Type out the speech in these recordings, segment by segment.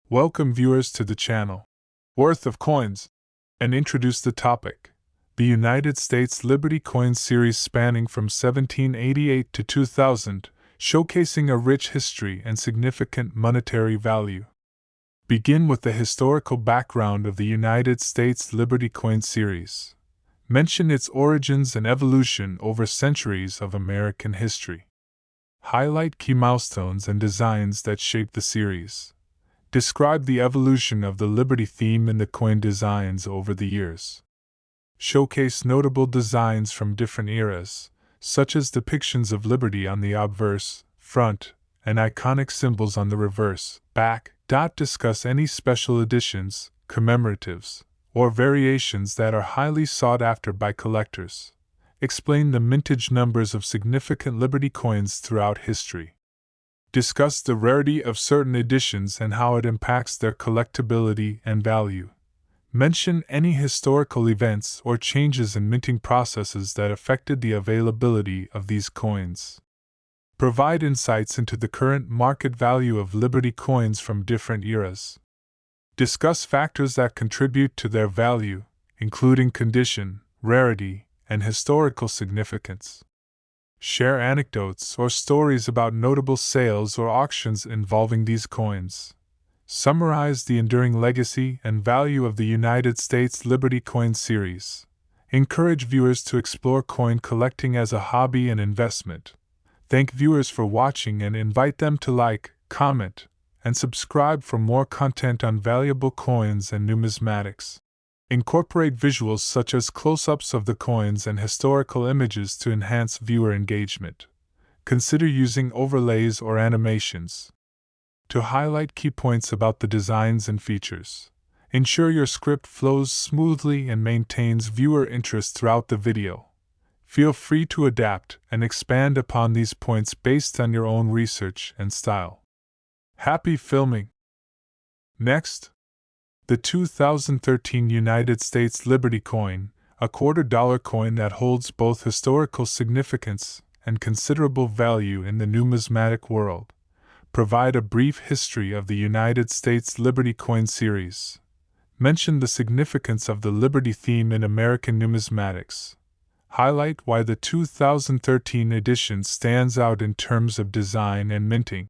Welcome viewers to the channel, Worth of Coins, and introduce the topic, the United States Liberty Coin series spanning from 1788 to 2000, showcasing a rich history and significant monetary value. Begin with the historical background of the United States Liberty Coin series. Mention its origins and evolution over centuries of American history. Highlight key milestones and designs that shaped the series. Describe the evolution of the Liberty theme in the coin designs over the years. Showcase notable designs from different eras, such as depictions of Liberty on the obverse, front, and iconic symbols on the reverse, back. Discuss any special editions, commemoratives, or variations that are highly sought after by collectors. Explain the mintage numbers of significant Liberty coins throughout history. Discuss the rarity of certain editions and how it impacts their collectability and value. Mention any historical events or changes in minting processes that affected the availability of these coins. Provide insights into the current market value of Liberty coins from different eras. Discuss factors that contribute to their value, including condition, rarity, and historical significance. Share anecdotes or stories about notable sales or auctions involving these coins. Summarize the enduring legacy and value of the United States Liberty Coin series. Encourage viewers to explore coin collecting as a hobby and investment. Thank viewers for watching and invite them to like, comment, and subscribe for more content on valuable coins and numismatics. Incorporate visuals such as close-ups of the coins and historical images to enhance viewer engagement. Consider using overlays or animations to highlight key points about the designs and features. Ensure your script flows smoothly and maintains viewer interest throughout the video. Feel free to adapt and expand upon these points based on your own research and style. Happy filming! Next, the 2013 United States Liberty Coin, a $quarter coin that holds both historical significance and considerable value in the numismatic world. Provide a brief history of the United States Liberty Coin series. Mention the significance of the Liberty theme in American numismatics. Highlight why the 2013 edition stands out in terms of design and minting.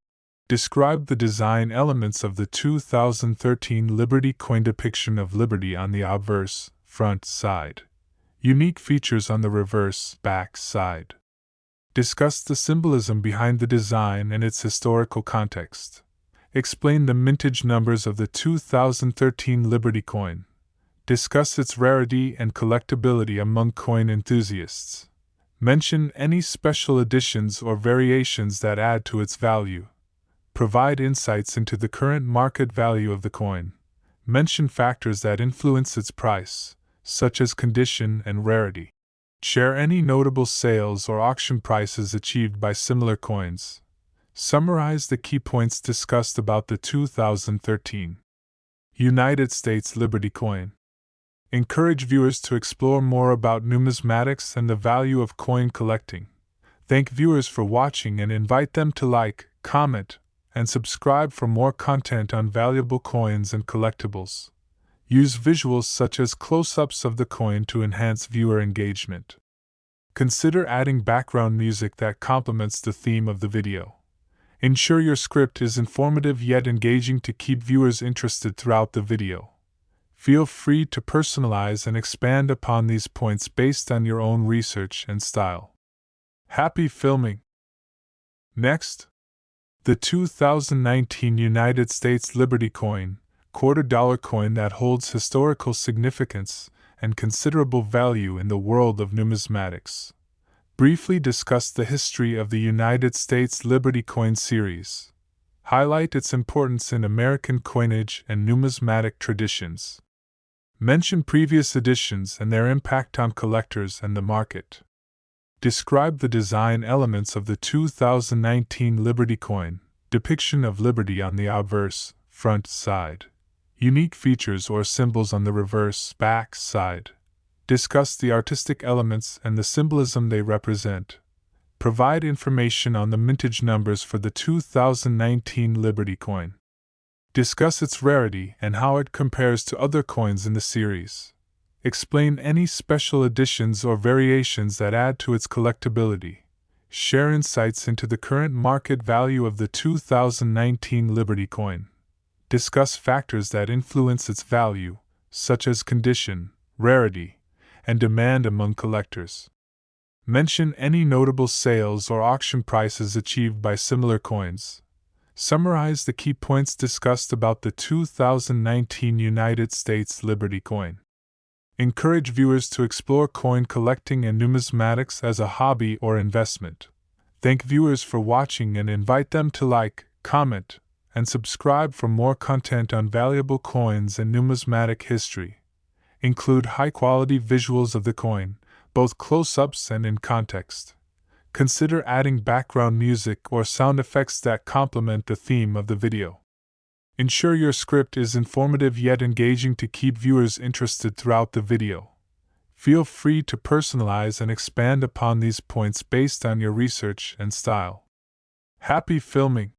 Describe the design elements of the 2013 Liberty coin depiction of Liberty on the obverse, front side. Unique features on the reverse, back side. Discuss the symbolism behind the design and its historical context. Explain the mintage numbers of the 2013 Liberty coin. Discuss its rarity and collectability among coin enthusiasts. Mention any special editions or variations that add to its value. Provide insights into the current market value of the coin. Mention factors that influence its price, such as condition and rarity. Share any notable sales or auction prices achieved by similar coins. Summarize the key points discussed about the 2013 United States Liberty Coin. Encourage viewers to explore more about numismatics and the value of coin collecting. Thank viewers for watching and invite them to like, comment, and subscribe for more content on valuable coins and collectibles. Use visuals such as close-ups of the coin to enhance viewer engagement. Consider adding background music that complements the theme of the video. Ensure your script is informative yet engaging to keep viewers interested throughout the video. Feel free to personalize and expand upon these points based on your own research and style. Happy filming! Next, the 2019 United States Liberty Coin, $quarter coin that holds historical significance and considerable value in the world of numismatics. Briefly discuss the history of the United States Liberty Coin series. Highlight its importance in American coinage and numismatic traditions. Mention previous editions and their impact on collectors and the market. Describe the design elements of the 2019 Liberty coin, depiction of Liberty on the obverse, front side. Unique features or symbols on the reverse, back side. Discuss the artistic elements and the symbolism they represent. Provide information on the mintage numbers for the 2019 Liberty coin. Discuss its rarity and how it compares to other coins in the series. Explain any special additions or variations that add to its collectability. Share insights into the current market value of the 2019 Liberty coin. Discuss factors that influence its value, such as condition, rarity, and demand among collectors. Mention any notable sales or auction prices achieved by similar coins. Summarize the key points discussed about the 2019 United States Liberty coin. Encourage viewers to explore coin collecting and numismatics as a hobby or investment. Thank viewers for watching and invite them to like, comment, and subscribe for more content on valuable coins and numismatic history. Include high-quality visuals of the coin, both close-ups and in context. Consider adding background music or sound effects that complement the theme of the video. Ensure your script is informative yet engaging to keep viewers interested throughout the video. Feel free to personalize and expand upon these points based on your research and style. Happy filming!